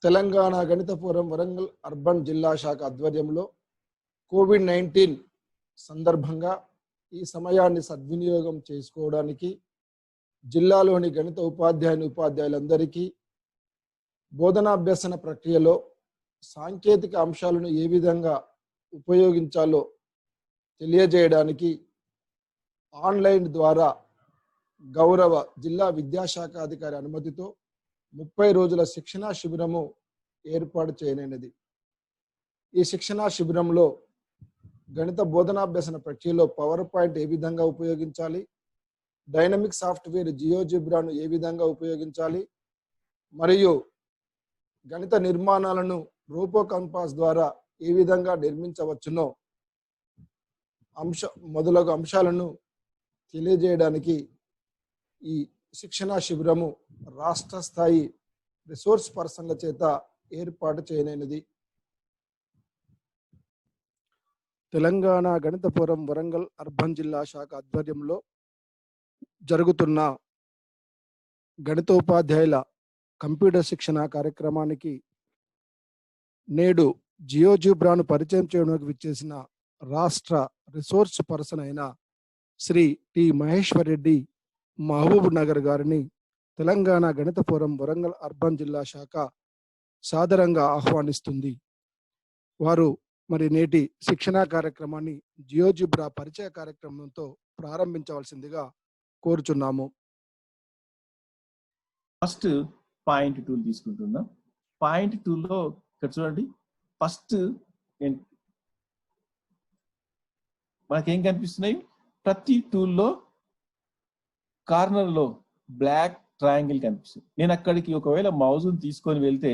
తెలంగాణ గణిత forum Warangal urban జిల్లా శాఖ ఆధ్వర్యంలో కోవిడ్-19 సందర్భంగా ఈ సమయాన్ని సద్వినియోగం చేసుకోవడానికి జిల్లాలోని గణిత ఉపాధ్యాయులందరికీ బోధనాభ్యసన ప్రక్రియలో సాంకేతిక అంశాలను ఏ విధంగా ఉపయోగించాలో తెలియజేయడానికి ఆన్లైన్ ద్వారా గౌరవ జిల్లా విద్యాశాఖ అధికారి అనుమతితో 30 రోజుల శిక్షణా శిబిరము ఏర్పాటు చేయనున్నది. ఈ శిక్షణా శిబిరంలో గణిత బోధనాభ్యసన ప్రక్రియలో పవర్ పాయింట్ ఏ విధంగా ఉపయోగించాలి, డైనమిక్ సాఫ్ట్వేర్ జియోజిబ్రాను ఏ విధంగా ఉపయోగించాలి, మరియు గణిత నిర్మాణాలను రోబో కంపాస్ ద్వారా ఏ విధంగా నిర్మించవచ్చునో మొదలగు అంశాలను తెలియజేయడానికి ఈ శిక్షణా శిబిరము రాష్ట్ర స్థాయి రిసోర్స్ పర్సన్ల చేత ఏర్పాటు చేయనున్నది. తెలంగాణ గణిత ఫోరం వరంగల్ అర్బన్ జిల్లా శాఖ ఆధ్వర్యంలో జరుగుతున్న గణితోపాధ్యాయుల కంప్యూటర్ శిక్షణ కార్యక్రమానికి నేడు జియోజిబ్రాను పరిచయం చేయడానికి విచ్చేసిన రాష్ట్ర రిసోర్స్ పర్సన్ అయిన శ్రీ టి మహేశ్వర్ రెడ్డి మహబూబ్ నగర్ గారిని తెలంగాణ గణిత ఫోరం వరంగల్ అర్బన్ జిల్లా శాఖ సాదరంగా ఆహ్వానిస్తుంది. వారు మరి నేటి శిక్షణా కార్యక్రమాన్ని జియోజిబ్రా పరిచయ కార్యక్రమంతో ప్రారంభించవలసిందిగా కోరుచున్నాము. ఫస్ట్ పాయింట్ 2 తీసుకుంటున్నా. పాయింట్ 2లో ఇక్కడ చూడండి, ఫస్ట్ మనకేం కనిపిస్తున్నాయి, ప్రతి టూల్లో కార్నర్లో బ్లాక్ ట్రయాంగిల్ కనిపిస్తుంది. నేను అక్కడికి ఒకవేళ మౌజ్ని తీసుకొని వెళ్తే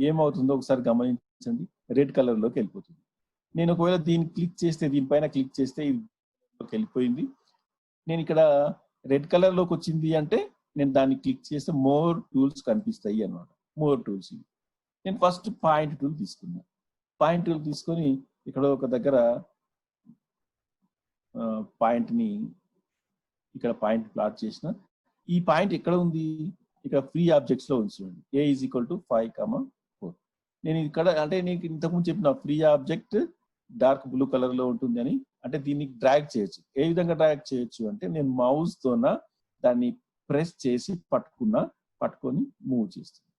ఏమవుతుందో ఒకసారి గమనించండి, రెడ్ కలర్లోకి వెళ్ళిపోతుంది. నేను ఒకవేళ దీనిపైన క్లిక్ చేస్తే ఇది వెళ్ళిపోయింది. నేను ఇక్కడ రెడ్ కలర్లోకి వచ్చింది అంటే నేను దాన్ని క్లిక్ చేస్తే మోర్ టూల్స్ కనిపిస్తాయి అన్నమాట. More tools. నేను ఫస్ట్ పాయింట్ 2 తీసుకున్నా. పాయింట్ 2 తీసుకొని ఇక్కడ ఒక దగ్గర పాయింట్ని ఇక్కడ పాయింట్ ప్లాట్ చేసిన. ఈ పాయింట్ ఎక్కడ ఉంది, ఇక్కడ ఫ్రీ ఆబ్జెక్ట్స్ లో ఉంచండి. A = 5, 4. నేను ఇక్కడ అంటే నేను ఇంతకుముందు చెప్పిన free object dark blue colour లో ఉంటుంది అని, అంటే దీన్ని డ్రాగ్ చేయొచ్చు. ఏ విధంగా డ్రాగ్ చేయొచ్చు అంటే నేను మౌస్ తోన దాన్ని ప్రెస్ చేసి పట్టుకొని మూవ్ చేస్తాను.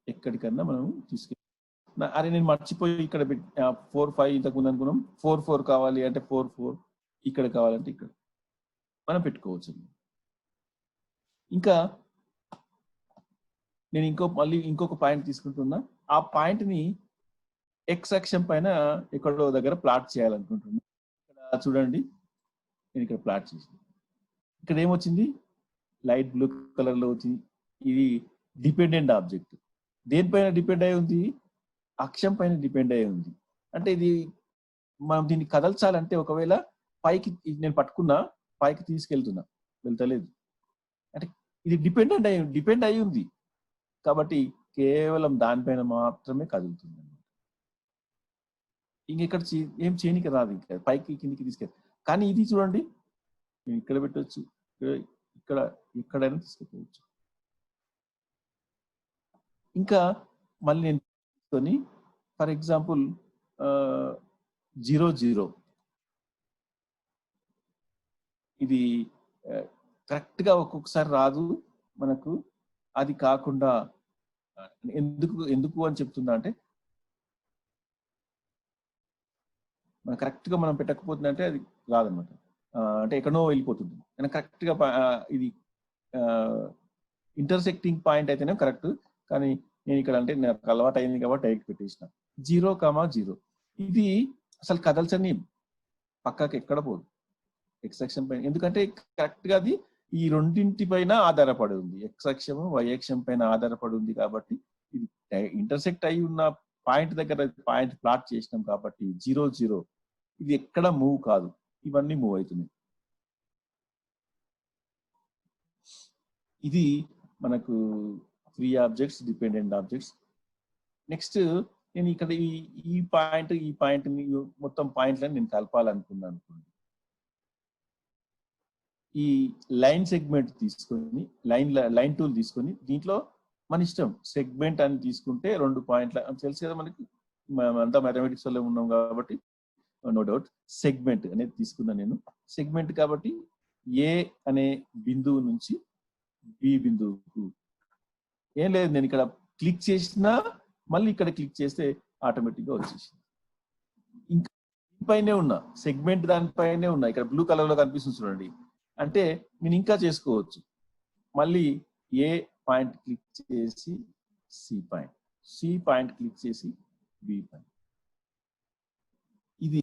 ఎక్కడికన్నా మనం తీసుకెళ్ళి, అరే నేను మర్చిపోయి ఇక్కడ 4, 5 ఇంతకుముందు అనుకున్నాం, 4, 4 కావాలి అంటే 4, 4, ఇక్కడ కావాలంటే ఇక్కడ మనం పెట్టుకోవచ్చు. ఇంకా నేను ఇంకొక పాయింట్ తీసుకుంటున్నా. ఆ పాయింట్ ని ఎక్స్ అక్షం పైన ఎక్కడో దగ్గర ప్లాట్ చేయాలనుకుంటున్నా. ఇక్కడ చూడండి, నేను ఇక్కడ ప్లాట్ చేసిన. ఇక్కడ ఏమొచ్చింది, లైట్ బ్లూ కలర్ లో వచ్చింది. ఇది డిపెండెంట్ ఆబ్జెక్ట్. దేనిపైన డిపెండ్ అయి ఉంది, అక్షం పైన డిపెండ్ అయి ఉంది. అంటే ఇది మనం దీన్ని కదల్చాలంటే ఒకవేళ పైకి నేను పట్టుకున్నా, పైకి తీసుకెళ్తున్నా, వెళ్తలేదు. అంటే ఇది డిపెండ్ అయి ఉంది కాబట్టి కేవలం దానిపైన మాత్రమే కదులుతుంది అన్నమాట. ఇంకెక్కడ ఏం చేయనికి రాదు, ఇంకా పైకి కిందికి తీసుకెళ్ళి. కానీ ఇది చూడండి, నేను ఇక్కడ పెట్టవచ్చు, ఇక్కడ ఎక్కడైనా తీసుకెళ్ళవచ్చు. ఇంకా మళ్ళీ నేను తీసుకొని ఫర్ ఎగ్జాంపుల్ 0, 0 ఇది కరెక్ట్గా ఒక్కొక్కసారి రాదు మనకు. అది కాకుండా ఎందుకు అని చెప్తున్నా అంటే, మనం కరెక్ట్గా మనం పెట్టకపోతుందంటే అది రాదనమాట. అంటే ఎక్కడో వెళ్ళిపోతుంది. కానీ కరెక్ట్గా ఇది ఇంటర్సెక్టింగ్ పాయింట్ అయితేనే కరెక్ట్. కానీ నేను ఇక్కడ అంటే నాకు అలవాటు అయింది కాబట్టి డైరెక్ట్ పెట్టేసిన. 0, 0 ఇది అసలు కదల్చని, పక్కకి ఎక్కడ పోదు ఎక్స్ అక్షం పైన. ఎందుకంటే కరెక్ట్ గా అది ఈ రెండింటి పైన ఆధారపడి ఉంది, ఎక్స్ అక్షము వై అక్షం పైన ఆధారపడి ఉంది. కాబట్టి ఇది ఇంటర్సెక్ట్ అయి ఉన్న పాయింట్ దగ్గర పాయింట్ ప్లాట్ చేసినాం కాబట్టి 0, 0 ఇది ఎక్కడ మూవ్ కాదు, ఇవన్నీ మూవ్ అవుతున్నాయి. ఇది మనకు free objects, dependent objects. Next నేను ఇక్కడ ఈ పాయింట్ మొత్తం పాయింట్లను నేను కలపాలనుకున్నాను అనుకోండి. ఈ లైన్ సెగ్మెంట్ తీసుకొని లైన్ టూల్ తీసుకొని దీంట్లో మన ఇష్టం. సెగ్మెంట్ అని తీసుకుంటే 2 పాయింట్ల తెలుసు కదా మనకి, అంతా మ్యాథమెటిక్స్ లో ఉన్నాం కాబట్టి నో డౌట్. సెగ్మెంట్ అనేది తీసుకున్నా నేను. సెగ్మెంట్ కాబట్టి ఏ అనే బిందువు నుంచి బి బిందువుకు ఏం లేదు, నేను ఇక్కడ క్లిక్ చేసినా మళ్ళీ ఇక్కడ క్లిక్ చేస్తే ఆటోమేటిక్ గా వచ్చేసింది. ఇంకా పైనే ఉన్నా సెగ్మెంట్ దానిపైనే ఉన్నా, ఇక్కడ బ్లూ కలర్ లో కనిపిస్తుంది చూడండి. అంటే నేను ఇంకా చేసుకోవచ్చు. మళ్ళీ ఏ పాయింట్ క్లిక్ చేసి C point, C point click చేసి బి పాయింట్. ఇది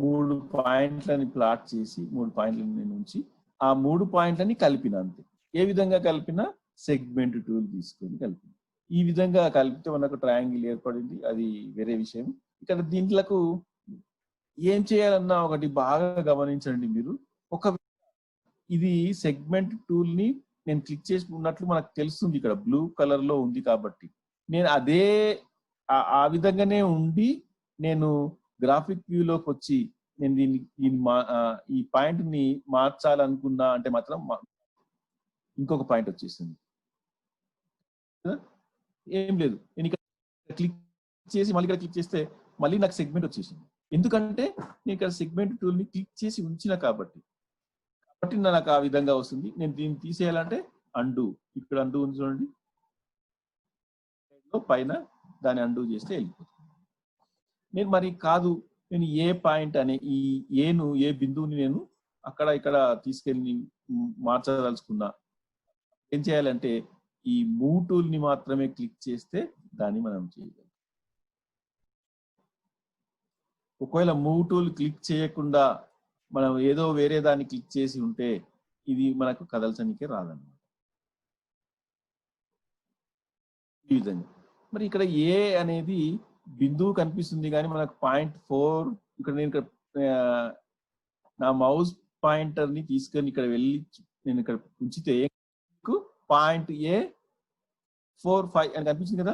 3 పాయింట్లని ప్లాట్ చేసి 3 పాయింట్లని ఉంచి ఆ 3 పాయింట్లని కలిపిన అంతే. ఏ విధంగా కలిపినా సెగ్మెంట్ టూల్ తీసుకొని కలిపిన. ఈ విధంగా కలిపితే మనకు ట్రయాంగిల్ ఏర్పడింది, అది వేరే విషయం. ఇక్కడ దీంట్లకు ఏం చేయాలన్నా ఒకటి బాగా గమనించండి మీరు. ఒక ఇది సెగ్మెంట్ టూల్ ని నేను క్లిక్ చేసి ఉన్నట్లు మనకు తెలుస్తుంది, ఇక్కడ బ్లూ కలర్ లో ఉంది కాబట్టి నేను అదే ఆ విధంగానే ఉండి నేను గ్రాఫిక్ వ్యూలోకి వచ్చి నేను ఈ పాయింట్ ని మార్చాలనుకున్నా అంటే మాత్రం ఇంకొక పాయింట్ వచ్చేసింది. ఏం లేదు, నేను ఇక్కడ క్లిక్ చేసి మళ్ళీ ఇక్కడ క్లిక్ చేస్తే మళ్ళీ నాకు సెగ్మెంట్ వచ్చేసింది. ఎందుకంటే నేను ఇక్కడ సెగ్మెంట్ టూల్ ని క్లిక్ చేసి ఉంచిన కాబట్టి నాకు ఆ విధంగా వస్తుంది. నేను దీన్ని తీసేయాలంటే అండు, ఇక్కడ అండు ఉంది చూడండి, పైన దాన్ని అండు చేస్తే వెళ్ళిపోతుంది. నేను మరి కాదు, నేను ఏ పాయింట్ అనే ఏ బిందువుని నేను అక్కడ ఇక్కడ తీసుకెళ్ళి మార్చదలుచుకున్నా, ఏం చేయాలంటే ఈ మూవ్ టూల్ ని మాత్రమే క్లిక్ చేస్తే దాన్ని మనం చేయగలం. ఒకవేళ మూవ్ టూల్ క్లిక్ చేయకుండా మనం ఏదో వేరే దాన్ని క్లిక్ చేసి ఉంటే ఇది మనకు కదల్చనికే రాదన్నమాట. ఈ విధంగా మరి ఇక్కడ ఏ అనేది బిందువు కనిపిస్తుంది కానీ మనకు 0.4 ఇక్కడ నేను నా మౌస్ పాయింటర్ ని తీసుకొని ఇక్కడ వెళ్ళి నేను ఇక్కడ ఉంచితే .A45 అని కనిపిస్తుంది కదా,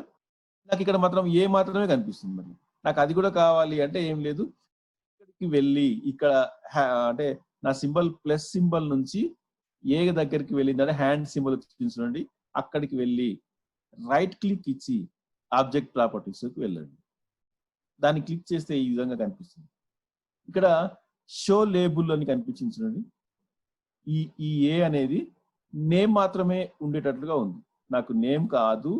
నాకు ఇక్కడ మాత్రం ఏ మాత్రమే కనిపిస్తుంది. మరి నాకు అది కూడా కావాలి అంటే ఏం లేదు, ఇక్కడికి వెళ్ళి ఇక్కడ అంటే నా సింబల్ ప్లస్ సింబల్ నుంచి ఏ దగ్గరికి వెళ్ళిందంటే హ్యాండ్ సింబల్ చూడండి, అక్కడికి వెళ్ళి రైట్ క్లిక్ ఇచ్చి ఆబ్జెక్ట్ ప్రాపర్టీస్ కి వెళ్ళండి. దాన్ని క్లిక్ చేస్తే ఈ విధంగా కనిపిస్తుంది. ఇక్కడ షో లేబుల్ అని కనిపించింది చూడండి, ఈ ఏ అనేది నేమ్ మాత్రమే ఉండేటట్లుగా ఉంది. నాకు నేమ్ కాదు,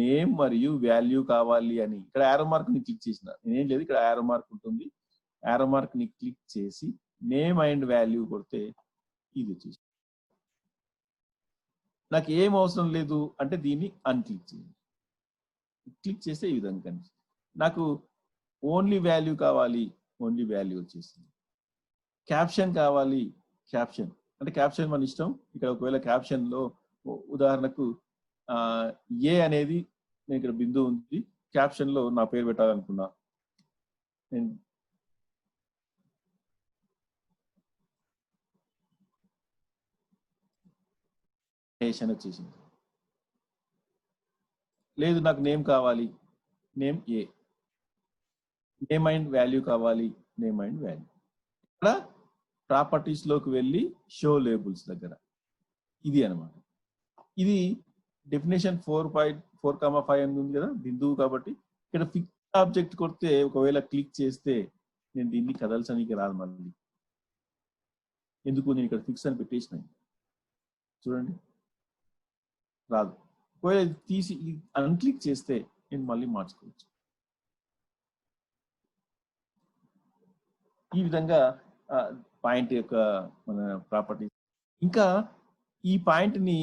నేమ్ మరియు వాల్యూ కావాలి అని ఇక్కడ యారో మార్క్ ని క్లిక్ చేసిన, నేనేం లేదు, ఇక్కడ యారో మార్క్ ఉంటుంది, యారో మార్క్ ని క్లిక్ చేసి నేమ్ అండ్ వాల్యూ కొడితే ఇది వచ్చేసి. నాకు ఏం అవసరం లేదు అంటే దీన్ని అన్క్లిక్ చేయండి, క్లిక్ చేస్తే ఈ విధంగా కనిపిస్తుంది. నాకు ఓన్లీ వాల్యూ కావాలి, ఓన్లీ వాల్యూ వచ్చేసింది. క్యాప్షన్ కావాలి, క్యాప్షన్ అంటే క్యాప్షన్ మన ఇష్టం. ఇక్కడ ఒకవేళ క్యాప్షన్ లో ఉదాహరణకు ఏ అనేది నేను ఇక్కడ బిందువు ఉంది, క్యాప్షన్ లో నా పేరు పెట్టాలనుకున్నా, నేను వచ్చేసింది. లేదు నాకు నేమ్ కావాలి, name A, name and value కావాలి, నేమ్ అండ్ వాల్యూ. ఇక్కడ ప్రాపర్టీస్ లోకి వెళ్ళి షో లేబుల్స్ దగ్గర ఇది అన్నమాట. ఇది డెఫినేషన్ 4.4,5 అని ఉంది కదా బిందువు కాబట్టి, ఇక్కడ ఫిక్స్ ఆబ్జెక్ట్ కొడితే ఒకవేళ క్లిక్ చేస్తే నేను దీన్ని కదల్చడానికి రాదు. మళ్ళీ ఎందుకు, నేను ఇక్కడ ఫిక్స్ అని పెట్టేసిన చూడండి రాదు. ఒకవేళ తీసి అన్క్లిక్ చేస్తే నేను మళ్ళీ మార్చుకోవచ్చు. ఈ విధంగా పాయింట్ యొక్క మన ప్రాపర్టీ. ఇంకా ఈ పాయింట్ ని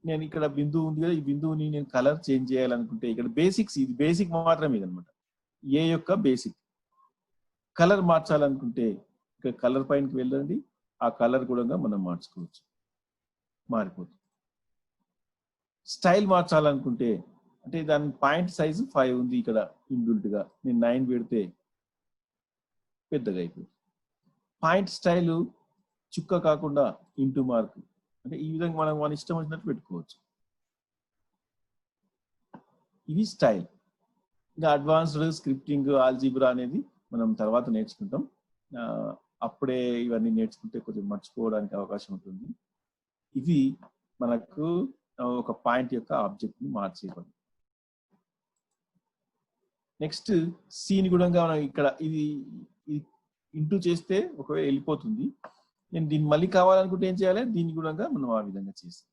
నేను ఇక్కడ బిందువు ఉంది కదా, ఈ బిందువుని నేను కలర్ చేంజ్ చేయాలనుకుంటే ఇక్కడ బేసిక్స్, ఇది బేసిక్ మాత్రమే ఇదనమాట, ఏ యొక్క బేసిక్. కలర్ మార్చాలనుకుంటే ఇక్కడ కలర్ పైనకి వెళ్ళండి, ఆ కలర్ కూడా మనం మార్చుకోవచ్చు, మారిపోతుంది. స్టైల్ మార్చాలనుకుంటే అంటే దాని పాయింట్ సైజు 5 ఉంది ఇక్కడ ఇన్బిల్ట్ గా, నేను 9 పెడితే పెద్దగా అయిపోతుంది. పాయింట్ స్టైల్ చుక్క కాకుండా ఇంటూ మార్క్, అంటే ఈ విధంగా మనం మన ఇష్టం వచ్చినట్టు పెట్టుకోవచ్చు. ఇది స్టైల్. ఇంకా అడ్వాన్స్డ్ స్క్రిప్టింగ్, ఆల్జీబ్రా అనేది మనం తర్వాత నేర్చుకుంటాం. అప్పుడే ఇవన్నీ నేర్చుకుంటే కొంచెం మర్చిపోవడానికి అవకాశం ఉంటుంది. ఇది మనకు ఒక పాయింట్ యొక్క ఆబ్జెక్ట్ ని మార్చేయబడింది. నెక్స్ట్ సీని కూడా మనం ఇక్కడ ఇది ఇంటూ చేస్తే ఒకవేళ వెళ్ళిపోతుంది. నేను దీన్ని మళ్ళీ కావాలనుకుంటే ఏం చేయాలి? దీన్ని కూడా మనం ఆ విధంగా చేస్తాం.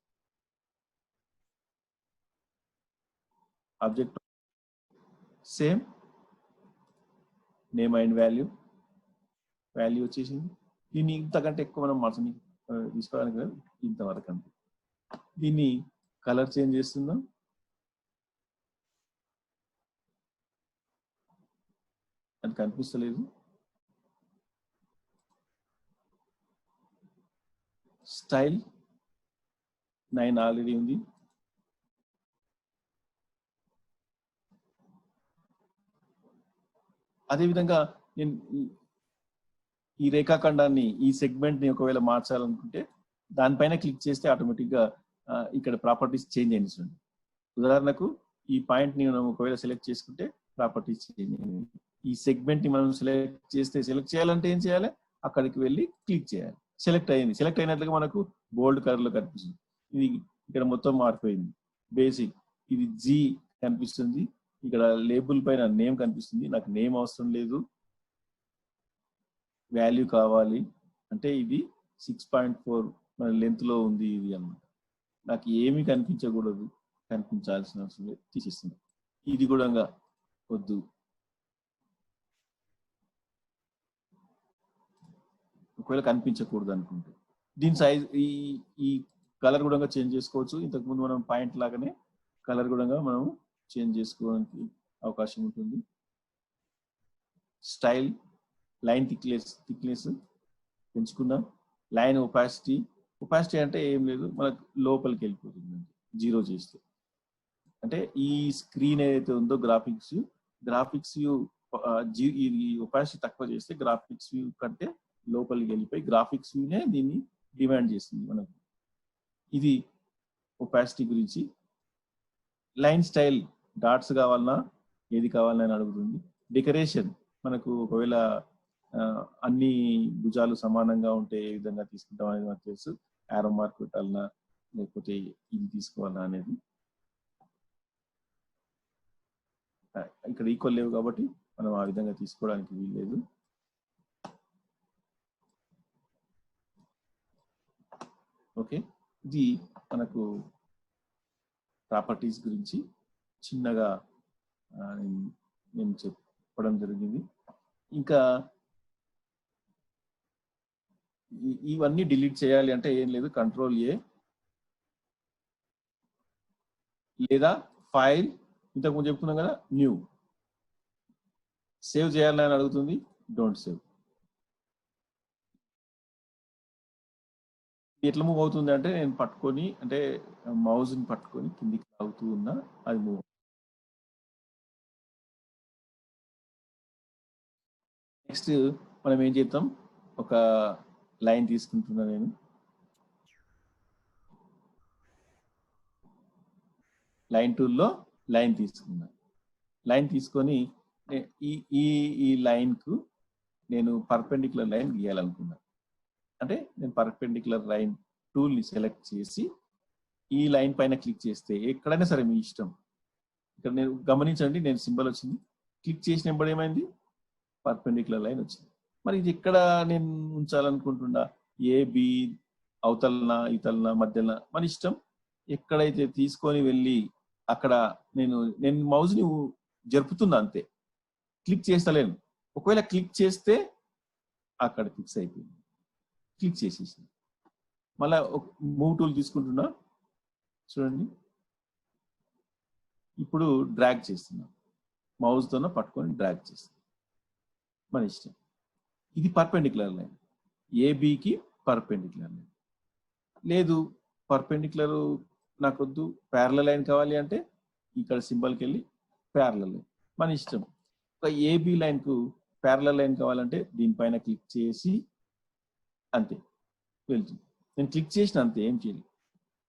Object same name and value వచ్చేసింది. దీన్ని ఇంతకంటే ఎక్కువ మనం మార్చని తీసుకోవడానికి లేదు, ఇంతవరకు అంతే. దీన్ని కలర్ చేంజ్ చేస్తున్నాం. అది కనిపిస్తలేదు. స్టైల్ 9 ఆల్రెడీ ఉంది. అదేవిధంగా నేను ఈ రేఖాఖండాన్ని, ఈ సెగ్మెంట్ ని ఒకవేళ మార్చాలనుకుంటే దానిపైన క్లిక్ చేస్తే ఆటోమేటిక్ గా ఇక్కడ ప్రాపర్టీస్ చేంజ్ అయింది. ఉదాహరణకు ఈ పాయింట్ ని మనం ఒకవేళ సెలెక్ట్ చేసుకుంటే ప్రాపర్టీస్ చేంజ్ అయింది. ఈ సెగ్మెంట్ ని మనం సెలెక్ట్ చేయాలంటే ఏం చేయాలి? అక్కడికి వెళ్ళి క్లిక్ చేయాలి. సెలెక్ట్ అయింది. సెలెక్ట్ అయినట్లుగా మనకు బోల్డ్ కలర్ లో కనిపిస్తుంది. ఇది ఇక్కడ మొత్తం మారిపోయింది. బేసిక్ ఇది జీ కనిపిస్తుంది. ఇక్కడ లేబుల్ పైన నేమ్ కనిపిస్తుంది. నాకు నేమ్ అవసరం లేదు, వాల్యూ కావాలి. అంటే ఇది 6.4 మన లెంత్ లో ఉంది ఇది అన్నమాట. నాకు ఏమి కనిపించకూడదు, కనిపించాల్సిన అవసరం లేదు, తీసేస్తుంది. ఇది కూడా వద్దు. ఒకవేళ కనిపించకూడదు అనుకుంటే దీని సైజ్ ఈ కలర్ కూడా చేంజ్ చేసుకోవచ్చు. ఇంతకుముందు మనం పాయింట్ లాగానే కలర్ కూడా మనం చేంజ్ చేసుకోవడానికి అవకాశం ఉంటుంది. స్టైల్ లైన్ థిక్నెస్ పెంచుకుందాం. లైన్ ఒపాసిటీ అంటే ఏం లేదు, మనకు లోపలికి వెళ్ళిపోతుంది 0 చేస్తే. అంటే ఈ స్క్రీన్ ఏదైతే ఉందో గ్రాఫిక్స్ వ్యూ ఈ ఒపాసిటీ తక్కువ చేస్తే గ్రాఫిక్స్ వ్యూ కంటే లోపలికి వెళ్ళిపోయి గ్రాఫిక్స్ వ్యూనే దీన్ని డిమాండ్ చేస్తుంది మనకు. ఇది ఒపాసిటీ గురించి. లైన్ స్టైల్ డాట్స్ కావాలన్నా ఏది కావాలని అడుగుతుంది. డెకరేషన్ మనకు ఒకవేళ అన్ని భుజాలు సమానంగా ఉంటే ఏ విధంగా తీసుకుంటాం అనేది మనకు తెలుసు. యారో మార్క్ పెట్టాలన్నా లేకపోతే ఇది తీసుకోవాలన్నా అనేది. ఇక్కడ ఈక్వల్ లేవు కాబట్టి మనం ఆ విధంగా తీసుకోవడానికి వీల్లేదు. ఓకే, ఇది మనకు ప్రాపర్టీస్ గురించి చిన్నగా నేను చెప్పడం జరిగింది. ఇంకా ఇవన్నీ డిలీట్ చేయాలి అంటే ఏం లేదు, Ctrl+A లేదా ఫైల్, ఇంతకుముందు చెప్తున్నాం కదా న్యూ. సేవ్ చేయాలని అడుగుతుంది, డోంట్ సేవ్. ఎట్లా మూవ్ అవుతుంది అంటే నేను పట్టుకొని, అంటే మౌస్ని పట్టుకొని కిందికి లాగుతూ ఉన్నా, అది మూవ్. నెక్స్ట్ మనం ఏం చేద్దాం, ఒక లైన్ తీసుకుంటున్నా. నేను లైన్ టూల్లో లైన్ తీసుకున్నా. లైన్ తీసుకొని ఈ లైన్కు నేను పర్పెండిక్యులర్ లైన్ గీయాలనుకున్నా. అంటే నేను పర్పెండిక్యులర్ లైన్ టూల్ని సెలెక్ట్ చేసి ఈ లైన్ పైన క్లిక్ చేస్తే ఎక్కడైనా సరే మీ ఇష్టం. ఇక్కడ నేను గమనించండి, నేను సింబల్ వచ్చింది, క్లిక్ చేసినప్పుడు ఏమైంది, పర్పెండిక్యులర్ లైన్ వచ్చింది. మరి ఇది ఎక్కడ నేను ఉంచాలనుకుంటున్నా, ఏ బి అవతలనా ఇతలనా మధ్యన మన ఇష్టం. ఎక్కడైతే తీసుకొని వెళ్ళి అక్కడ నేను మౌస్ని జరుపుతున్నా అంతే, క్లిక్ చేస్తలేను. ఒకవేళ క్లిక్ చేస్తే అక్కడ ఫిక్స్ అయిపోయింది, క్లిక్ చేసేసి మళ్ళా మూవ్ టూల్ తీసుకుంటున్నా. చూడండి, ఇప్పుడు డ్రాగ్ చేస్తున్నా, మౌస్తో పట్టుకొని డ్రాగ్ చేస్తున్నా, మన ఇష్టం. ఇది పర్పెండిక్యులర్ లైన్, ఏబికి పర్పెండిక్యులర్ లైన్. లేదు పర్పెండిక్యులర్ నాకు వద్దు, ప్యారలల్ లైన్ కావాలి అంటే ఇక్కడ సింబల్కి వెళ్ళి ప్యారలల్ లైన్, మన ఇష్టం. ఒక ఏబి లైన్కు ప్యారలల్ లైన్ కావాలంటే దీనిపైన క్లిక్ చేసి అంతే వెళ్తుంది. నేను క్లిక్ చేసిన అంతే, ఏం చేయాలి,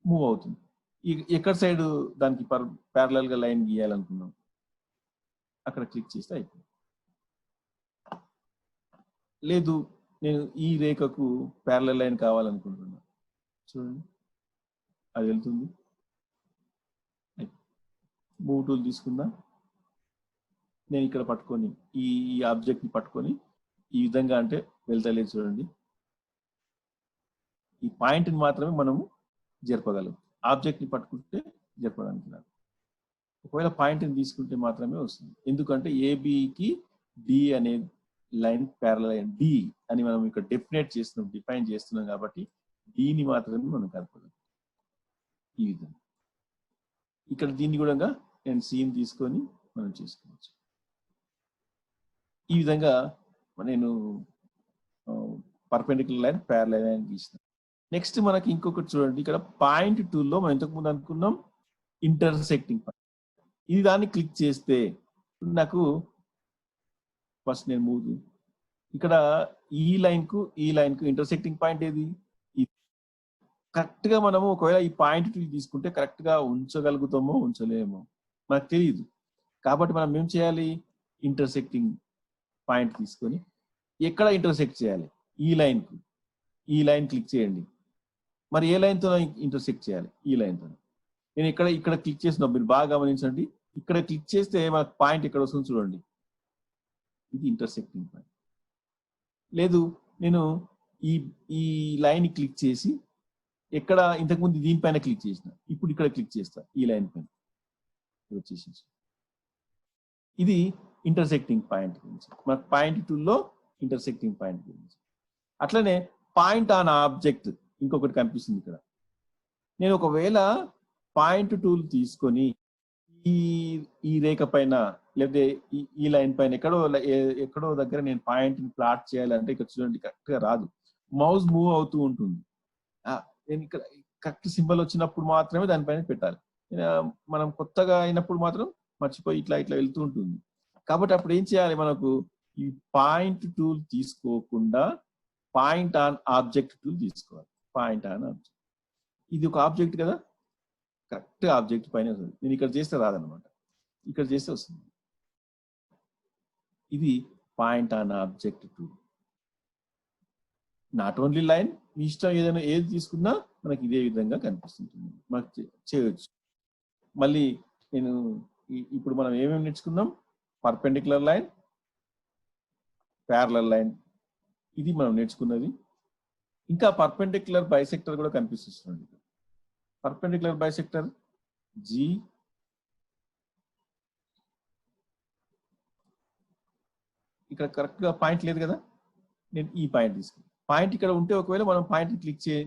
మూవ్ అవుతుంది. ఎక్కడ సైడ్ దానికి ప్యారలల్ గా లైన్ గీయాలనుకున్నాం అక్కడ క్లిక్ చేస్తే అయిపోయింది. లేదు నేను ఈ రేఖకు ప్యారలల్ లైన్ కావాలనుకుంటున్నా, చూడండి అది వెళ్తుంది. మూవ్ టూల్ తీసుకున్నా, నేను ఇక్కడ పట్టుకొని ఈ ఆబ్జెక్ట్ ని పట్టుకొని ఈ విధంగా అంటే వెళ్తలేదు చూడండి. ఈ పాయింట్ ని మాత్రమే మనము జరపగలం, ఆబ్జెక్ట్ ని పట్టుకుంటే జరపడానికి రాదు. ఒకవేళ పాయింట్ ని తీసుకుంటే మాత్రమే వస్తుంది. ఎందుకంటే ఏబికి డి అనే లైన్ ప్యారలల్ లైన్ డి అని మనం ఇక్కడ డిఫైన్ చేస్తున్నాం కాబట్టి డిని మాత్రమే మనం కలపగలం. ఈ విధంగా ఇక్కడ దీన్ని కూడా నేను సీన్ తీసుకొని మనం చేసుకోవచ్చు. ఈ విధంగా నేను పర్పెండిక్యులర్ లైన్ ప్యారలల్ లైన్ గీసిన. నెక్స్ట్ మనకి ఇంకొకటి చూడండి, ఇక్కడ పాయింట్ టూల్లో మనం ఇంతకుముందు అనుకున్నాం ఇంటర్సెక్టింగ్ పాయింట్. ఇది దాన్ని క్లిక్ చేస్తే నాకు ఫస్ట్ నేను మూవ్ ఇక్కడ ఈ లైన్ కు ఇంటర్సెక్టింగ్ పాయింట్ ఏది, కరెక్ట్ గా మనము ఒకవేళ ఈ పాయింట్ టూ తీసుకుంటే కరెక్ట్ గా ఉంచగలుగుతామో ఉంచలేమో మనకు తెలియదు. కాబట్టి మనం ఏం చేయాలి, ఇంటర్సెక్టింగ్ పాయింట్ తీసుకొని ఎక్కడ ఇంటర్సెక్ట్ చేయాలి, ఈ లైన్ క్లిక్ చేయండి. మరి ఏ లైన్ తో ఇంటర్సెక్ట్ చేయాలి, ఈ లైన్ తో. నేను ఇక్కడ క్లిక్ చేసిన, మీరు బాగా గమనించండి, ఇక్కడ క్లిక్ చేస్తే మనకు పాయింట్ ఇక్కడ వస్తుంది చూడండి, ఇది ఇంటర్సెక్టింగ్ పాయింట్. లేదు నేను ఈ లైన్ క్లిక్ చేసి ఎక్కడ ఇంతకుముందు దీనిపైన క్లిక్ చేసిన, ఇప్పుడు ఇక్కడ క్లిక్ చేస్తా ఈ లైన్ పైన వచ్చేసి, ఇది ఇంటర్సెక్టింగ్ పాయింట్ గురించి. మన పాయింట్ టూల్లో ఇంటర్సెక్టింగ్ పాయింట్ గురించి. అట్లనే పాయింట్ ఆన్ ఆబ్జెక్ట్ ఇంకొకటి కనిపిస్తుంది ఇక్కడ. నేను ఒకవేళ పాయింట్ టూల్ తీసుకొని ఈ రేఖ పైన లేకపోతే ఈ లైన్ పైన ఎక్కడో దగ్గర నేను పాయింట్ ని ప్లాట్ చేయాలంటే ఇక్కడ చూడండి కరెక్ట్ గా రాదు, మౌస్ మూవ్ అవుతూ ఉంటుంది. నేను ఇక్కడ కరెక్ట్ సింబల్ వచ్చినప్పుడు మాత్రమే దానిపైన పెట్టాలి. మనం కొత్తగా అయినప్పుడు మాత్రం మర్చిపోయి ఇట్లా వెళ్తూ ఉంటుంది. కాబట్టి అప్పుడు ఏం చేయాలి, మనకు ఈ పాయింట్ టూల్ తీసుకోకుండా పాయింట్ ఆన్ ఆబ్జెక్ట్ టూల్ తీసుకోవాలి. పాయింట్ ఆన్ ఆబ్జెక్ట్, ఇది ఒక ఆబ్జెక్ట్ కదా, కరెక్ట్ ఆబ్జెక్ట్ పైన వస్తుంది. నేను ఇక్కడ చేస్తే రాదనమాట, ఇక్కడ చేస్తే వస్తుంది. ఇది point on object tool. Not only line, మీ ఇష్టం ఏదైనా ఏది తీసుకున్నా మనకి ఇదే విధంగా కనిపిస్తుంటుంది, మనకు చేయవచ్చు. మళ్ళీ నేను ఇప్పుడు మనం ఏమేమి నేర్చుకున్నాం, పర్పెండిక్యులర్ లైన్, ప్యారలల్ లైన్, ఇది మనం నేర్చుకున్నది. ఇంకా పర్పెండిక్యులర్ బైసెక్టర్ కూడా కనిపిస్తుంది. పర్పెండిక్యులర్ బైసెక్టర్ జి, ఇక్కడ కరెక్ట్ గా పాయింట్ లేదు కదా, నేను ఈ పాయింట్ తీసుకున్నాను. పాయింట్ ఇక్కడ ఉంటే ఒకవేళ మనం పాయింట్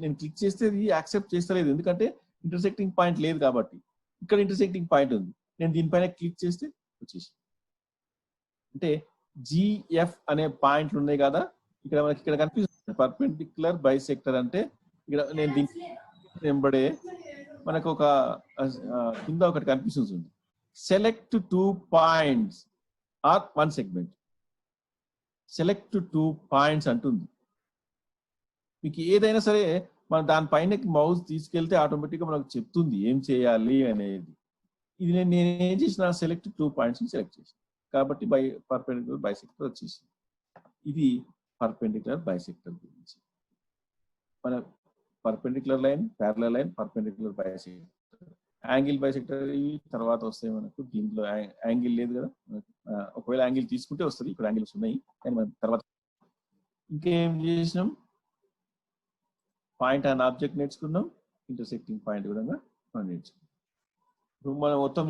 నేను క్లిక్ చేస్తే ఇది యాక్సెప్ట్ చేస్తలేదు, ఎందుకంటే ఇంటర్సెక్టింగ్ పాయింట్ లేదు కాబట్టి. ఇక్కడ ఇంటర్సెక్టింగ్ పాయింట్ ఉంది, నేను దీనిపైన క్లిక్ చేస్తే వచ్చేసి, అంటే జిఎఫ్ అనే పాయింట్లు ఉన్నాయి కదా, ఇక్కడ మనకి ఇక్కడ కనిపిస్తుంది పర్పెండిక్యులర్ బైసెక్టర్. అంటే ఇక్కడ నేను దీన్ని వెంబడే మనకు ఒక కింద ఒకటి కనిపిస్తుంది, select 2 points or 1 segment. Select 2 points అంటుంది. మీకు ఏదైనా సరే మనం దానిపైన మౌస్ తీసుకెళ్తే ఆటోమేటిక్గా మనకు చెప్తుంది ఏం చేయాలి అనేది. ఇది నేను ఏం చేసిన, సెలెక్ట్ 2 పాయింట్స్ సెలెక్ట్ చేసిన కాబట్టి పర్పెండిక్యులర్ బైసెక్టర్ వచ్చేసి. ఇది పర్పెండిక్యులర్ బైసెక్టర్ గురించి. మన perpendicular line, parallel line, perpendicular bisector, angle bisector ఇవి తర్వాత వస్తాయి మనకు. దీంట్లో యాంగిల్ లేదు కదా, ఒకవేళ యాంగిల్ తీసుకుంటే వస్తుంది, ఇక్కడ యాంగిల్స్ ఉన్నాయి కానీ మనం తర్వాత. ఇంకేం చేసినాం, పాయింట్ ఆన్ ఆబ్జెక్ట్ నేర్చుకున్నాం, ఇంటర్సెక్టింగ్ పాయింట్ కూడా మనం నేర్చుకున్నాం. ఇప్పుడు మనం మొత్తం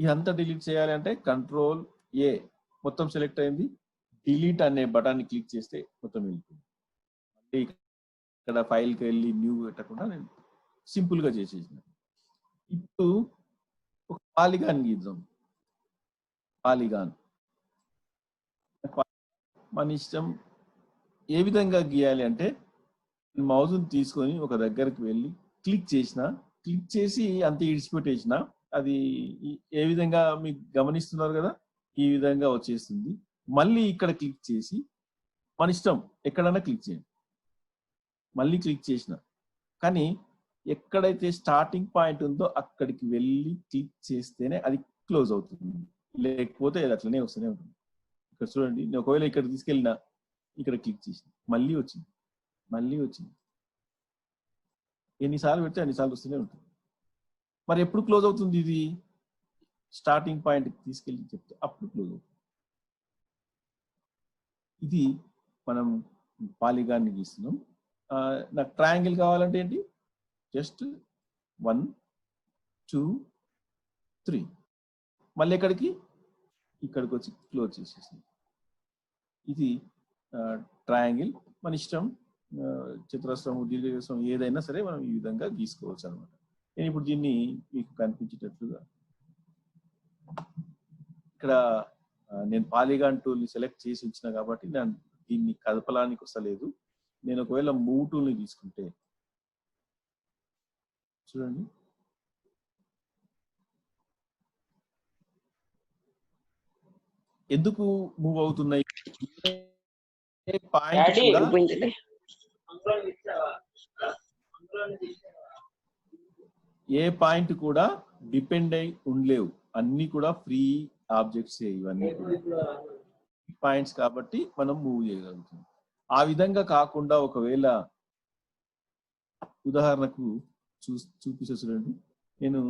ఇదంతా డిలీట్ చేయాలి అంటే కంట్రోల్ ఏ, మొత్తం సెలెక్ట్ అయింది. డిలీట్ అనే బటన్ ని క్లిక్ చేస్తే మొత్తం వెళ్ళిపోయింది. మళ్ళీ ఇక్కడ ఫైల్కి వెళ్ళి న్యూ పెట్టకుండా నేను సింపుల్ గా చేసేసిన. ఇప్పుడు ఒక పాలిగాన్ గీద్దాం. పాలిగాన్ మన ఇష్టం ఏ విధంగా గీయాలి అంటే, మౌజ్ని తీసుకొని ఒక దగ్గరికి వెళ్ళి క్లిక్ చేసి అంత ఇడిచిపెట్టేసిన, అది ఏ విధంగా మీకు గమనిస్తున్నారు కదా, ఈ విధంగా వచ్చేస్తుంది. మళ్ళీ ఇక్కడ క్లిక్ చేసి మన ఇష్టం ఎక్కడైనా క్లిక్ చేయండి. మళ్ళీ క్లిక్ చేసిన, కానీ ఎక్కడైతే స్టార్టింగ్ పాయింట్ ఉందో అక్కడికి వెళ్ళి క్లిక్ చేస్తేనే అది క్లోజ్ అవుతుంది, లేకపోతే అది అట్లనే వస్తూనే ఉంటుంది. ఇక్కడ చూడండి, నేను ఒకవేళ ఇక్కడ తీసుకెళ్ళినా, ఇక్కడ క్లిక్ చేసిన, మళ్ళీ వచ్చింది. ఎన్నిసార్లు పెడితే అన్నిసార్లు వస్తూనే ఉంటుంది. మరి ఎప్పుడు క్లోజ్ అవుతుంది ఇది? స్టార్టింగ్ పాయింట్ తీసుకెళ్ళి చెప్తే అప్పుడు క్లోజ్ అవుతుంది. ఇది మనం పాలిగాన్ని గీస్తున్నాం. నాకు ట్రయాంగిల్ కావాలంటే ఏంటి? జస్ట్ 1 2 3 మళ్ళీ ఇక్కడికి వచ్చి క్లోజ్ చేసేసింది. ఇది ట్రయాంగిల్. మన ఇష్టం, చతురస్రం, దీర్ఘచతురస్రం ఏదైనా సరే మనం ఈ విధంగా గీసుకోవచ్చు అనమాట. నేను ఇప్పుడు దీన్ని మీకు కనిపించేటట్లుగా ఇక్కడ నేను పాలిగాన్ టూల్ని సెలెక్ట్ చేసి ఉంచిన కాబట్టి నేను దీన్ని కదపడానికి వస్తలేదు. నేను ఒకవేళ మూవ్ టూల్ని తీసుకుంటే చూడండి, ఎందుకు మూవ్ అవుతున్నాయి? ఏ పాయింట్ కూడా డిపెండ్ అయి ఉండలేవు, అన్ని కూడా ఫ్రీ ఆబ్జెక్ట్స్ ఇవన్నీ పాయింట్స్ కాబట్టి మనం మూవ్ చేయగలుగుతాం. ఆ విధంగా కాకుండా ఒకవేళ ఉదాహరణకు చూపిస్తే చూడండి, నేను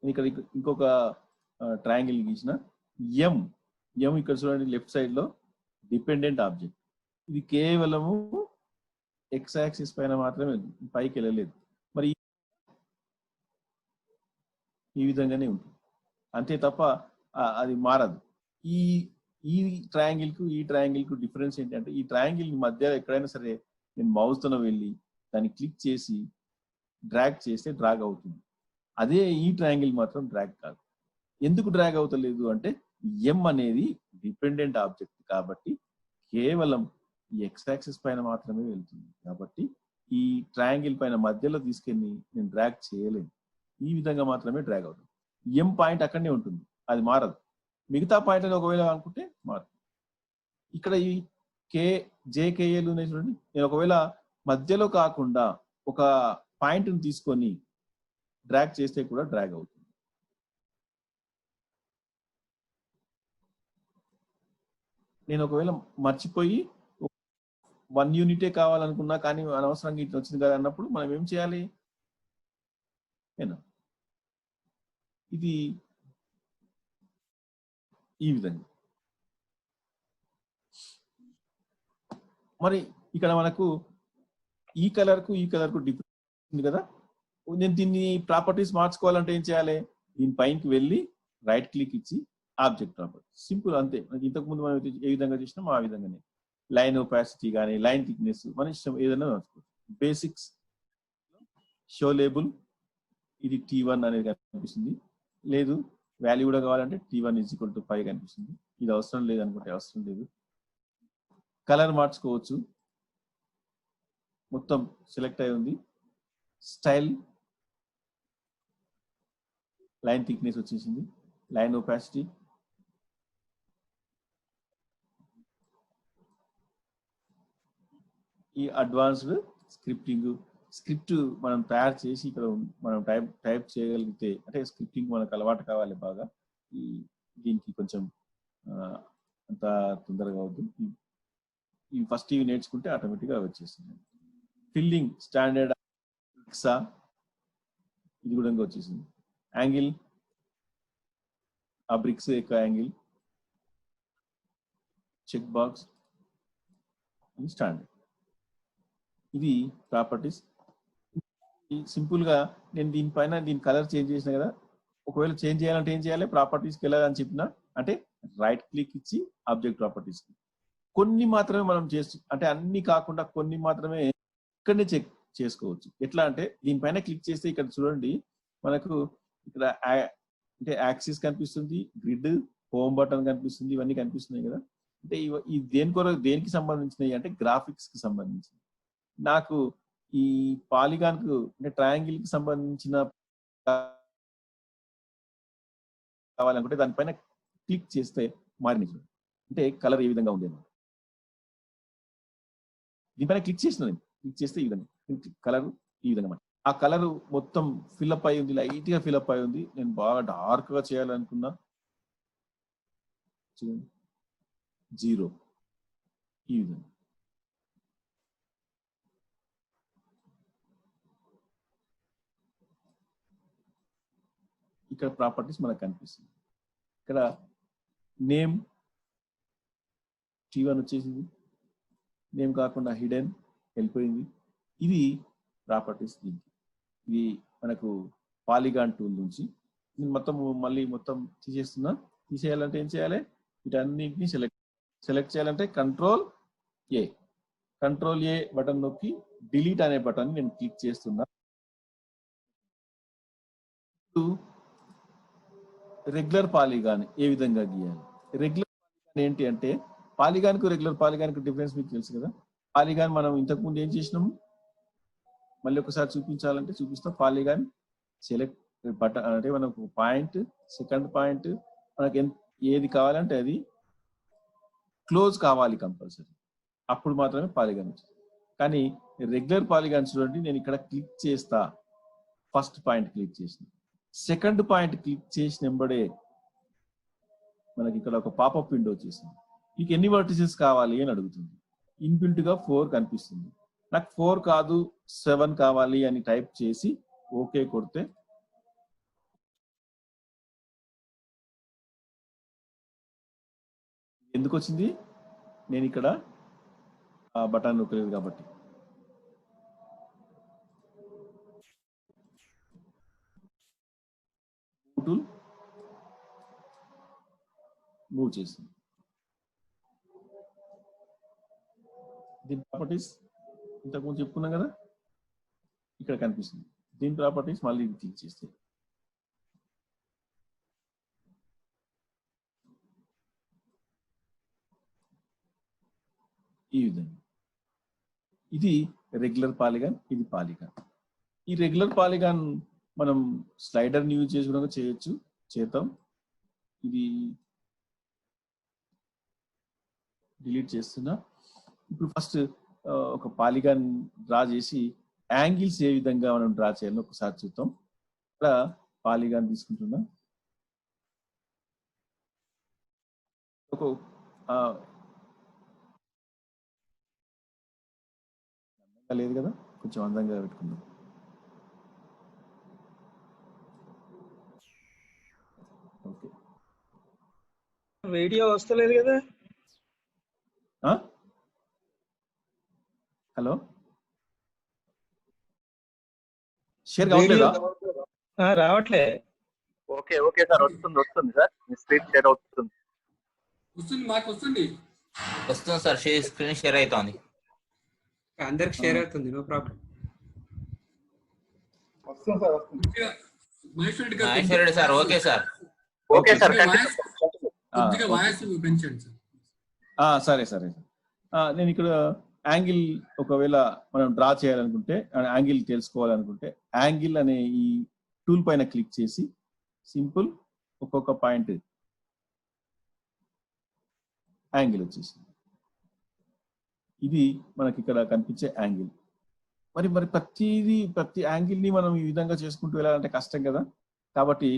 ఇక్కడ ఇంకొక ట్రయాంగిల్ గీసిన ఎం ఇక్కడ చూడండి, లెఫ్ట్ సైడ్ లో డిపెండెంట్ ఆబ్జెక్ట్. ఇది కేవలము ఎక్స్ యాక్సిస్ పైన మాత్రమే పైకి వెళ్ళలేదు, మరి ఈ విధంగానే ఉంటుంది అంతే తప్ప అది మారదు. ఈ ట్రయాంగిల్ కు డిఫరెన్స్ ఏంటంటే, ఈ ట్రయాంగిల్ మధ్య ఎక్కడైనా సరే నేను మౌస్ తో వెళ్ళి దాన్ని క్లిక్ చేసి డ్రాగ్ చేస్తే డ్రాగ్ అవుతుంది. అదే ఈ ట్రయాంగిల్ మాత్రం డ్రాగ్ కాదు. ఎందుకు డ్రాగ్ అవుతలేదు అంటే, ఎం అనేది డిపెండెంట్ ఆబ్జెక్ట్ కాబట్టి కేవలం ఈ ఎక్స్ యాక్సిస్ పైన మాత్రమే వెళ్తుంది. కాబట్టి ఈ ట్రయాంగిల్ పైన మధ్యలో తీసుకెళ్ళి నేను డ్రాగ్ చేయలేను. ఈ విధంగా మాత్రమే డ్రాగ్ అవుతుంది. ఎం పాయింట్ అక్కడనే ఉంటుంది, అది మారదు. మిగతా పాయింట్ ఒకవేళ అనుకుంటే మారదు. ఇక్కడ ఈ జేకేఏలు ఉన్నాయి చూడండి, నేను ఒకవేళ మధ్యలో కాకుండా ఒక పాయింట్ ని తీసుకొని డ్రాగ్ చేస్తే కూడా డ్రాగ్ అవుతుంది. నేను ఒకవేళ మర్చిపోయి 1 యూనిటే కావాలనుకున్నా కానీ అనవసరంగా ఇట్లా వచ్చింది కదా అన్నప్పుడు మనం ఏం చేయాలి? ఇది ఈ విధంగా. మరి ఇక్కడ మనకు ఈ కలర్ కు డిఫరెన్స్ ఉంది కదా. నేను దీన్ని ప్రాపర్టీస్ మార్చుకోవాలంటే ఏం చేయాలి? దీని పైకి వెళ్ళి రైట్ క్లిక్ ఇచ్చి ఆబ్జెక్ట్ ప్రాపర్టీ, సింపుల్ అంతే. ఇంతకు ముందు మనం ఏ విధంగా చేసినాం ఆ విధంగానే. లైన్ ఒపాసిటీ కానీ లైన్ థిక్నెస్ మన ఇష్టం ఏదైనా మార్చుకోవచ్చు. బేసిక్స్ షో లేబుల్, ఇది T1 అనేది కనిపిస్తుంది. లేదు వాల్యూ కూడా కావాలంటే T1 = 5 కనిపిస్తుంది. ఇది అవసరం లేదు అనుకుంటే అవసరం లేదు. కలర్ మార్చుకోవచ్చు, మొత్తం సెలెక్ట్ అయి ఉంది. స్టైల్, లైన్ థిక్నెస్ వచ్చేసింది. లైన్ ఒపాసిటీ, ఈ అడ్వాన్స్డ్ స్క్రిప్ట్ మనం తయారు చేసి ఇక్కడ మనం టైప్ చేయగలిగితే, అంటే స్క్రిప్టింగ్ మనకు అలవాటు కావాలి బాగా. దీనికి కొంచెం అంత తొందరగా అవుతుంది. ఈ ఫస్ట్ ఇవి నేర్చుకుంటే ఆటోమేటిక్గా వచ్చేస్తుంది. ఫిల్లింగ్ స్టాండర్డ్ ఎక్సా, ఇది కూడా వచ్చేసింది. యాంగిల్, ఆ బ్రిక్స్ యొక్క యాంగిల్, చెక్ బాక్స్, స్టాండర్డ్. ఇది ప్రాపర్టీస్. సింపుల్ గా నేను దీనిపైన దీని కలర్ చేంజ్ చేసిన కదా, ఒకవేళ చేంజ్ చేయాలంటే ఏం చేయాలి? ప్రాపర్టీస్కి వెళ్ళాలని చెప్పిన, అంటే రైట్ క్లిక్ ఇచ్చి ఆబ్జెక్ట్ ప్రాపర్టీస్ కొన్ని మాత్రమే మనం అంటే అన్ని కాకుండా కొన్ని మాత్రమే ఇక్కడనే చెక్ చేసుకోవచ్చు. ఎట్లా అంటే దీనిపైన క్లిక్ చేస్తే ఇక్కడ చూడండి, మనకు ఇక్కడ అంటే యాక్సిస్ కనిపిస్తుంది, గ్రిడ్, హోమ్ బటన్ కనిపిస్తుంది, ఇవన్నీ కనిపిస్తున్నాయి కదా. అంటే ఈ దేనికి సంబంధించినవి అంటే గ్రాఫిక్స్ కి సంబంధించి. నాకు ఈ పాలిగాన్ కు అంటే ట్రయాంగిల్ కి సంబంధించిన కావాలనుకుంటే దానిపైన క్లిక్ చేస్తే మారింది. అంటే కలర్ ఏ విధంగా ఉంది అన్నమాట. దీనిపైన క్లిక్ చేస్తే ఈ విధంగా కలర్ ఈ విధంగా, ఆ కలర్ మొత్తం ఫిల్అప్ అయి ఉంది, లైట్ గా ఫిల్అప్ అయి ఉంది. నేను బాగా డార్క్ గా చేయాలనుకున్నా, 0 ఈ విధంగా. ఇక్కడ ప్రాపర్టీస్ మనకు కనిపిస్తుంది. ఇక్కడ నేమ్ T1 వచ్చేసింది, నేమ్ కాకుండా హిడెన్ వెళ్ళిపోయింది. ఇది ప్రాపర్టీస్. దీనికి ఇది మనకు పాలిగాన్ టూల్ నుంచి నేను మొత్తం తీసేస్తున్నా. తీసేయాలంటే ఏం చేయాలి? వీటన్నిటిని సెలెక్ట్ చేయాలంటే కంట్రోల్ ఏ బటన్ నొక్కి డిలీట్ అనే బటన్ నేను క్లిక్ చేస్తున్నా. రెగ్యులర్ పాలిగాన్ ఏ విధంగా గీయాలి? రెగ్యులర్ పాలిగాన్ ఏంటి అంటే, పాలిగాన్ కు రెగ్యులర్ పాలిగాన్ కు డిఫరెన్స్ మీకు తెలుసు కదా. పాలిగాన్ మనం ఇంతకుముందు ఏం చేసినాము, మళ్ళీ ఒకసారి చూపించాలంటే చూపిస్తాం. పాలిగాన్ సెలెక్ట్ బటన్ అంటే మనకు పాయింట్, సెకండ్ పాయింట్ మనకి ఏది కావాలంటే అది క్లోజ్ కావాలి కంపల్సరీ, అప్పుడు మాత్రమే పాలిగాన్ వచ్చింది. కానీ రెగ్యులర్ పాలిగాన్ చూడండి, నేను ఇక్కడ క్లిక్ చేస్తా, ఫస్ట్ పాయింట్ క్లిక్ చేసిన, సెకండ్ పాయింట్ క్లిక్ చేసిన వెంబడే మనకి ఇక్కడ ఒక పాపప్ విండో వచ్చేసింది. మీకు ఎన్ని వర్టిసెస్ కావాలి అని అడుగుతుంది. ఇన్బిల్ట్ గా 4 కనిపిస్తుంది. నాకు 4 కాదు 7 కావాలి అని టైప్ చేసి ఓకే కొడితే ఎందుకు వచ్చింది? నేను ఇక్కడ బటన్ నొక్కలేదు కాబట్టి. టూల్ మూవ్ చేసింది. దీని ప్రాపర్టీస్ ఇంతకుముందు చెప్పుకున్నాం కదా, ఇక్కడ కనిపిస్తుంది. దీని ప్రాపర్టీస్ మళ్ళీ క్లిక్ చేస్తే ఈ విధంగా. ఇది రెగ్యులర్ పాలిగాన్, ఇది పాలిగాన్. ఈ రెగ్యులర్ పాలిగాన్ మనం స్లైడర్ యూజ్ చేసి కూడా చేద్దాం. ఇది డిలీట్ చేస్తున్నా. ఇప్పుడు ఫస్ట్ ఒక పాలిగాన్ డ్రా చేసి యాంగిల్స్ ఏ విధంగా మనం డ్రా చేయాలో ఒకసారి చూద్దాం. ఇక్కడ పాలిగాన్ తీసుకుంటున్నా. ఒక లేదు కదా, కొంచెం అందంగా పెట్టుకుందాం. ఓకే, వీడియో వస్తలేదు కదా. హలో, షేర్ కావట్లేదా? రావట్లే. ఓకే ఓకే సార్, వస్తుంది సార్, మీ స్క్రీన్ షేర్ అవుతుంది. మాకు వస్తుంది సార్, స్క్రీన్ షేర్ అవుతుంది, అందరికి షేర్ అవుతుంది. No problem. వస్తుంది సార్, వస్తుంది. Maheshwar Reddy sir. Okay sir, okay sir, కొద్దిగా వాయిస్ పెంచండి సార్. సరే. నేను ఇక్కడ యాంగిల్ ఒకవేళ మనం డ్రా చేయాలనుకుంటే, యాంగిల్ తెలుసుకోవాలనుకుంటే, యాంగిల్ అనే ఈ టూల్ పైన క్లిక్ చేసి సింపుల్ ఒక్కొక్క పాయింట్ యాంగిల్ వచ్చేసింది. ఇది మనకి ఇక్కడ కనిపించే యాంగిల్. మరి ప్రతి యాంగిల్ ని మనం ఈ విధంగా చేసుకుంటూ వెళ్ళాలంటే కష్టం కదా. కాబట్టి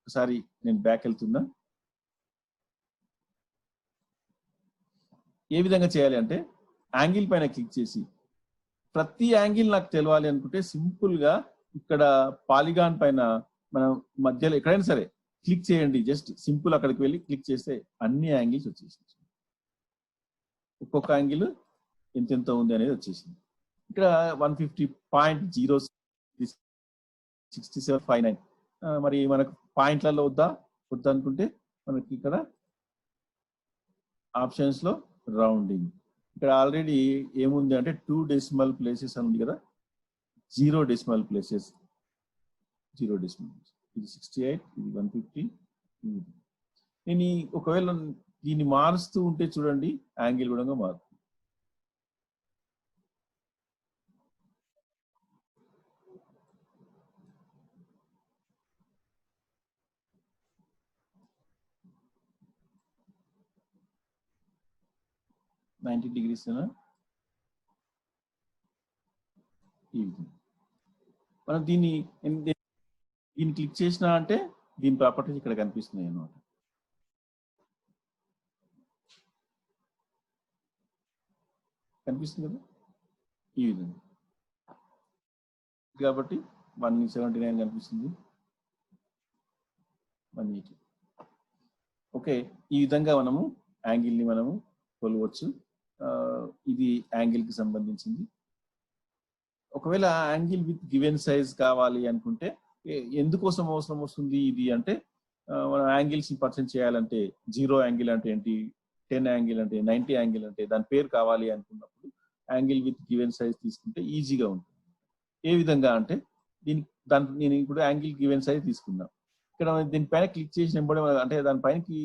ఒకసారి నేను బ్యాక్ వెళ్తున్నా. ఏ విధంగా చేయాలి అంటే, యాంగిల్ పైన క్లిక్ చేసి ప్రతి యాంగిల్ నాకు తెలవాలి అనుకుంటే సింపుల్ గా ఇక్కడ పాలిగాన్ పైన మనం మధ్యలో ఎక్కడైనా సరే క్లిక్ చేయండి. జస్ట్ సింపుల్ అక్కడికి వెళ్ళి క్లిక్ చేస్తే అన్ని యాంగిల్స్ వచ్చేసింది. ఒక్కొక్క యాంగిల్ ఎంత ఉంది అనేది వచ్చేసింది. ఇక్కడ 150.06759. మరి మనకు పాయింట్లలో వద్దనుకుంటే మనకి ఇక్కడ ఆప్షన్స్ లో రౌండింగ్, ఇక్కడ ఆల్రెడీ ఏముంది అంటే 2 డెసిమల్ ప్లేసెస్ అని ఉంది కదా, 0 డెసిమల్ ప్లేసెస్. ఇది 68, ఇది 150. నేను ఒకవేళ దీన్ని మారుస్తూ ఉంటే చూడండి, యాంగిల్ కూడా మారుతుంది. $90 మనం దీన్ని క్లిక్ చేసినా అంటే దీని ప్రాపర్టీస్ ఇక్కడ కనిపిస్తున్నాయి అన్నమాట. కనిపిస్తుంది కదా ఈ విధంగా. కాబట్టి 179 కనిపిస్తుంది. 180. ఓకే, ఈ విధంగా మనము యాంగిల్ని మనము కొలవచ్చు. ఇది యాంగిల్కి సంబంధించింది. ఒకవేళ యాంగిల్ విత్ గివెన్ సైజ్ కావాలి అనుకుంటే ఎందుకోసం అవసరం వస్తుంది ఇది అంటే, మనం యాంగిల్స్ పర్సెంట్ చేయాలంటే 0 యాంగిల్ అంటే ఏంటి, 10 యాంగిల్ అంటే 90 యాంగిల్ అంటే దాని పేరు కావాలి అనుకున్నప్పుడు యాంగిల్ విత్ గివెన్ సైజ్ తీసుకుంటే ఈజీగా ఉంటుంది. ఏ విధంగా అంటే నేను ఇప్పుడు యాంగిల్ గివెన్ సైజ్ తీసుకున్నా. ఇక్కడ దీనిపైన క్లిక్ చేసినప్పుడు అంటే దానిపైనకి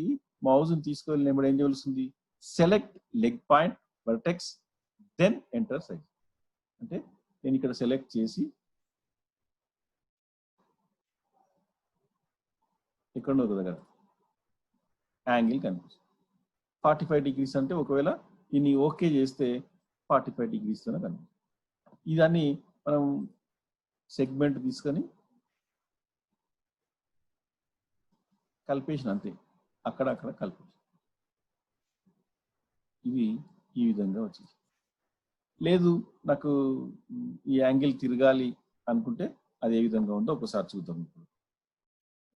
మౌజ్ని తీసుకువెళ్ళినప్పుడు ఏం చేయవలసింది, select leg point vertex then enter size. అంటే నేను ఇక్కడ సెలెక్ట్ చేసి ఎక్కడో ఒక దగ్గర యాంగిల్ కనిపిస్తుంది. 45 degrees అంటే ఒకవేళ దీన్ని ఓకే చేస్తే 45 degrees తోనే కనిపిస్తుంది. ఇదాన్ని మనం సెగ్మెంట్ తీసుకొని కలిపేసిన అంతే, అక్కడ కలిపేసి ఇవి ఈ విధంగా వచ్చేసి. లేదు నాకు ఈ యాంగిల్ తిరగాలి అనుకుంటే అది ఏ విధంగా ఉందో ఒకసారి చూద్దాం ఇప్పుడు.